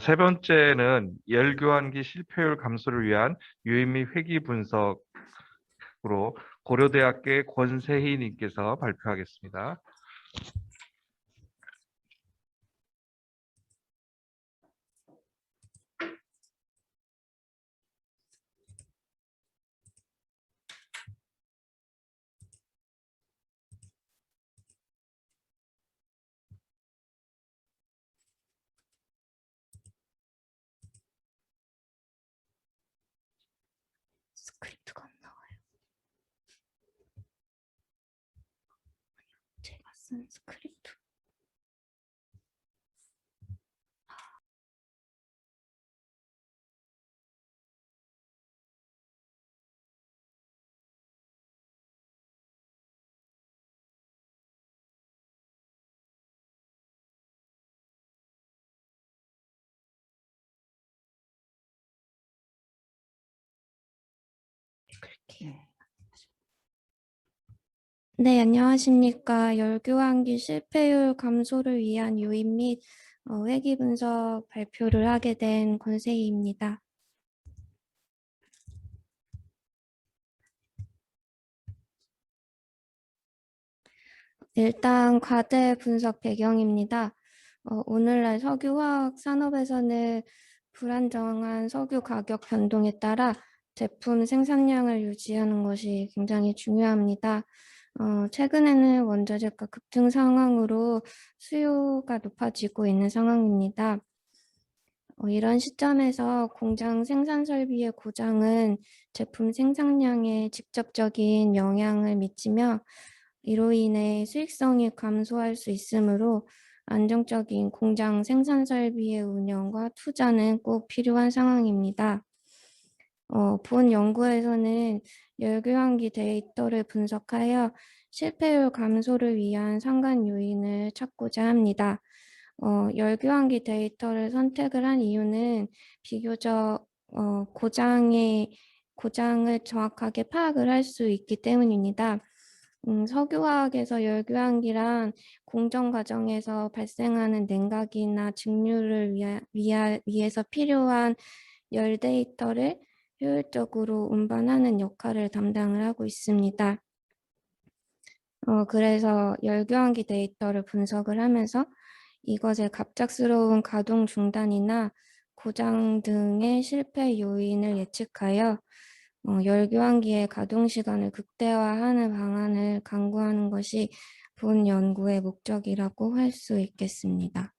세 번째는 열교환기 실패율 감소를 위한 유의 및 회기 분석으로 고려대학교의 권세희 님께서 발표하겠습니다. 스크립트가 안 나와요. 제가 쓴 스크립트. 네, 안녕하십니까. 열교환기 실패율 감소를 위한 요인 및 회기 분석 발표를 하게 된 권세희입니다. 일단 과제 분석 배경입니다. 오늘날 석유화학 산업에서는 불안정한 석유 가격 변동에 따라 제품 생산량을 유지하는 것이 굉장히 중요합니다. 최근에는 원자재가 급등 상황으로 수요가 높아지고 있는 상황입니다. 이런 시점에서 공장 생산 설비의 고장은 제품 생산량에 직접적인 영향을 미치며 이로 인해 수익성이 감소할 수 있으므로 안정적인 공장 생산 설비의 운영과 투자는 꼭 필요한 상황입니다. 본 연구에서는 열교환기 데이터를 분석하여 실패율 감소를 위한 상관 요인을 찾고자 합니다. 열교환기 데이터를 선택을 한 이유는 비교적 고장을 정확하게 파악을 할 수 있기 때문입니다. 석유화학에서 열교환기란 공정 과정에서 발생하는 냉각이나 증류를 위해서 필요한 열 데이터를 효율적으로 운반하는 역할을 담당을 하고 있습니다. 그래서 열교환기 데이터를 분석을 하면서 이것의 갑작스러운 가동 중단이나 고장 등의 실패 요인을 예측하여 열교환기의 가동 시간을 극대화하는 방안을 강구하는 것이 본 연구의 목적이라고 할 수 있겠습니다.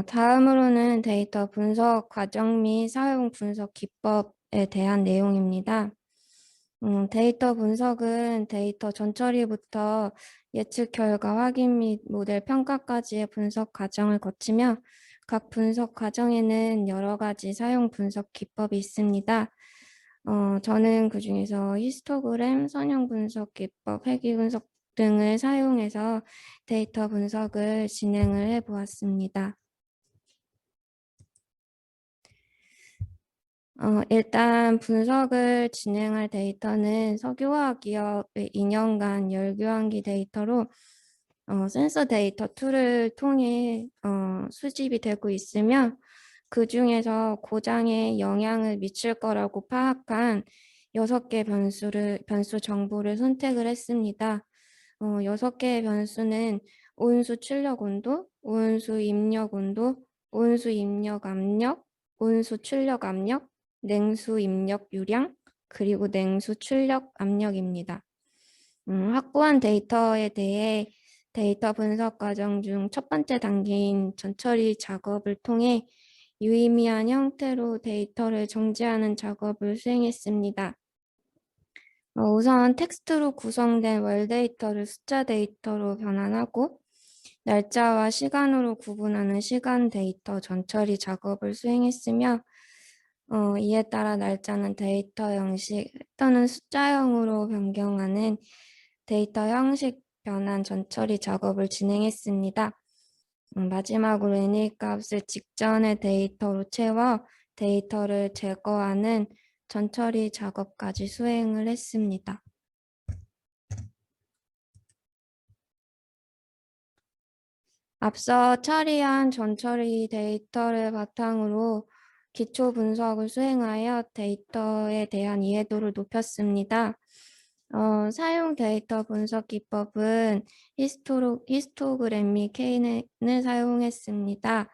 다음으로는 데이터 분석 과정 및 사용 분석 기법에 대한 내용입니다. 데이터 분석은 데이터 전처리부터 예측 결과 확인 및 모델 평가까지의 분석 과정을 거치며 각 분석 과정에는 여러 가지 사용 분석 기법이 있습니다. 저는 그중에서 히스토그램, 선형 분석 기법, 회귀 분석 등을 사용해서 데이터 분석을 진행을 해보았습니다. 일단 분석을 진행할 데이터는 석유화학 기업의 2년간 열교환기 데이터로 센서 데이터 툴을 통해 수집이 되고 있으며 그 중에서 고장에 영향을 미칠 거라고 파악한 6개 변수 정보를 선택을 했습니다. 6개의 변수는 온수 출력 온도, 온수 입력 온도, 온수 입력 압력, 온수 출력 압력, 냉수 입력 유량, 그리고 냉수 출력 압력입니다. 확보한 데이터에 대해 데이터 분석 과정 중 첫 번째 단계인 전처리 작업을 통해 유의미한 형태로 데이터를 정제하는 작업을 수행했습니다. 우선 텍스트로 구성된 월 데이터를 숫자 데이터로 변환하고 날짜와 시간으로 구분하는 시간 데이터 전처리 작업을 수행했으며 이에 따라 날짜는 데이터 형식, 벡터는 숫자형으로 변경하는 데이터 형식 변환 전처리 작업을 진행했습니다. 마지막으로 NA 값을 직전의 데이터로 채워 데이터를 제거하는 전처리 작업까지 수행을 했습니다. 앞서 처리한 전처리 데이터를 바탕으로 기초 분석을 수행하여 데이터에 대한 이해도를 높였습니다. 사용 데이터 분석 기법은 히스토그램 및 K넷을 사용했습니다.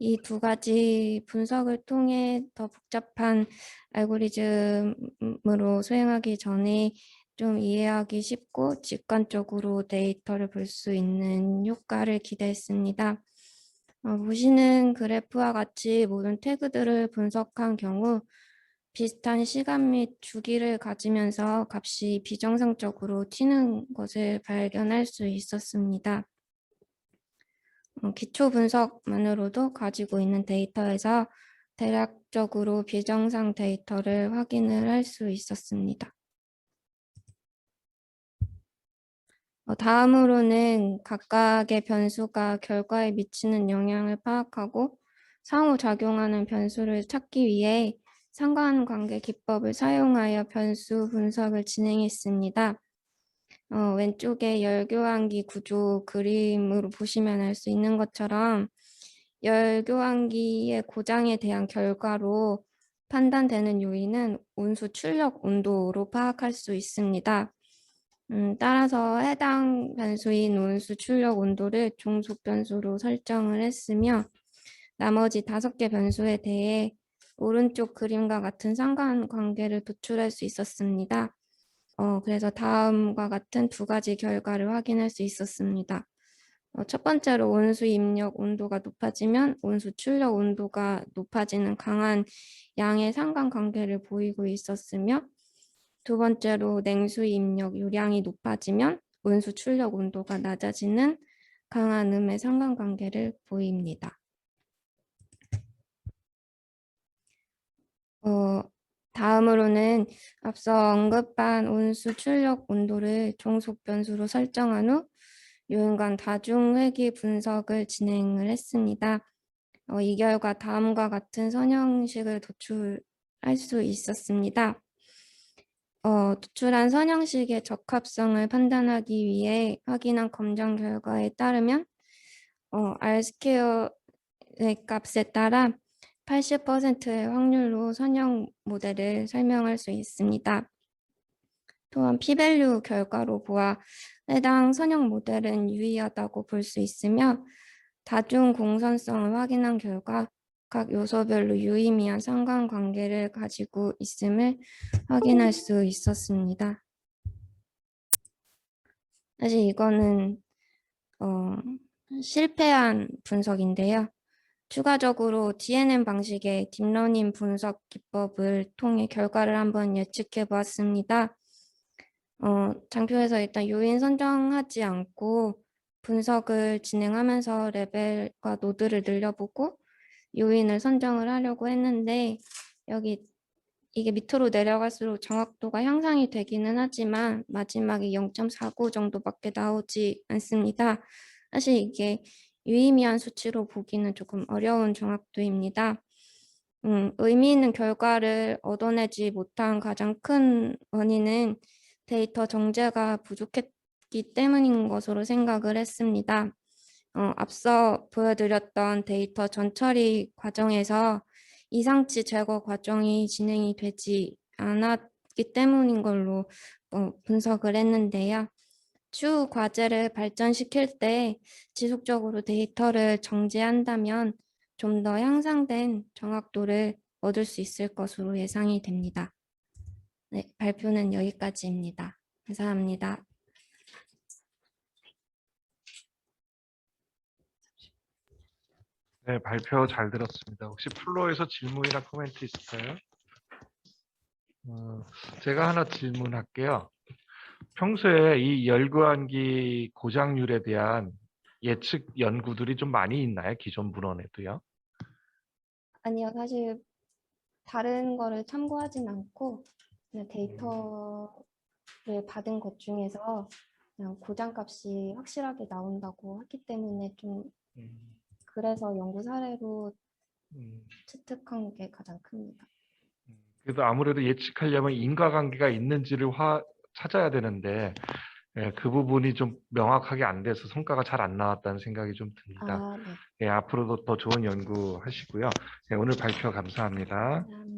이 두 가지 분석을 통해 더 복잡한 알고리즘으로 수행하기 전에 좀 이해하기 쉽고 직관적으로 데이터를 볼 수 있는 효과를 기대했습니다. 보시는 그래프와 같이 모든 태그들을 분석한 경우 비슷한 시간 및 주기를 가지면서 값이 비정상적으로 튀는 것을 발견할 수 있었습니다. 기초 분석만으로도 가지고 있는 데이터에서 대략적으로 비정상 데이터를 확인을 할 수 있었습니다. 다음으로는 각각의 변수가 결과에 미치는 영향을 파악하고 상호작용하는 변수를 찾기 위해 상관관계 기법을 사용하여 변수 분석을 진행했습니다. 왼쪽에 열교환기 구조 그림으로 보시면 알 수 있는 것처럼 열교환기의 고장에 대한 결과로 판단되는 요인은 온수 출력 온도로 파악할 수 있습니다. 따라서 해당 변수인 온수 출력 온도를 종속 변수로 설정을 했으며 나머지 5개 변수에 대해 오른쪽 그림과 같은 상관관계를 도출할 수 있었습니다. 그래서 다음과 같은 두 가지 결과를 확인할 수 있었습니다. 첫 번째로 온수 입력 온도가 높아지면 온수 출력 온도가 높아지는 강한 양의 상관관계를 보이고 있었으며 두 번째로 냉수 입력 요량이 높아지면 온수 출력 온도가 낮아지는 강한 음의 상관관계를 보입니다. 다음으로는 앞서 언급한 온수 출력 온도를 종속 변수로 설정한 후 요인간 다중 회귀 분석을 진행을 했습니다. 이 결과 다음과 같은 선형식을 도출할 수 있었습니다. 도출한 선형식의 적합성을 판단하기 위해 확인한 검정 결과에 따르면 R 스퀘어의 값에 따라 80%의 확률로 선형 모델을 설명할 수 있습니다. 또한 p-밸류 결과로 보아 해당 선형 모델은 유의하다고 볼 수 있으며 다중 공선성을 확인한 결과 각 요소별로 유의미한 상관관계를 가지고 있음을 확인할 수 있었습니다. 사실 이거는 실패한 분석인데요. 추가적으로 DNN 방식의 딥러닝 분석 기법을 통해 결과를 한번 예측해 보았습니다. 장표에서 일단 요인 선정하지 않고 분석을 진행하면서 레벨과 노드를 늘려보고 요인을 선정을 하려고 했는데 여기 이게 밑으로 내려갈수록 정확도가 향상이 되기는 하지만 마지막에 0.49 정도밖에 나오지 않습니다. 사실 이게 유의미한 수치로 보기는 조금 어려운 정확도입니다. 의미 있는 결과를 얻어내지 못한 가장 큰 원인은 데이터 정제가 부족했기 때문인 것으로 생각을 했습니다. 앞서 보여드렸던 데이터 전처리 과정에서 이상치 제거 과정이 진행이 되지 않았기 때문인 걸로 분석을 했는데요. 추후 과제를 발전시킬 때 지속적으로 데이터를 정제한다면 좀 더 향상된 정확도를 얻을 수 있을 것으로 예상이 됩니다. 네, 발표는 여기까지입니다. 감사합니다. 네, 발표 잘 들었습니다. 혹시 플로어에서 질문이나 코멘트 있을까요? 제가 하나 질문할게요. 평소에 이 열교환기 고장률에 대한 예측 연구들이 좀 많이 있나요? 기존 문헌에도요? 아니요, 사실 다른 거를 참고하진 않고 그냥 데이터를 받은 것 중에서 그냥 고장값이 확실하게 나온다고 했기 때문에 좀 그래서 연구 사례로 채택한 게 가장 큽니다. 그래도 아무래도 예측하려면 인과관계가 있는지를 찾아야 되는데 예, 그 부분이 좀 명확하게 안 돼서 성과가 잘 안 나왔다는 생각이 좀 듭니다. 네. 예, 앞으로도 더 좋은 연구 하시고요. 예, 오늘 발표 감사합니다. 감사합니다.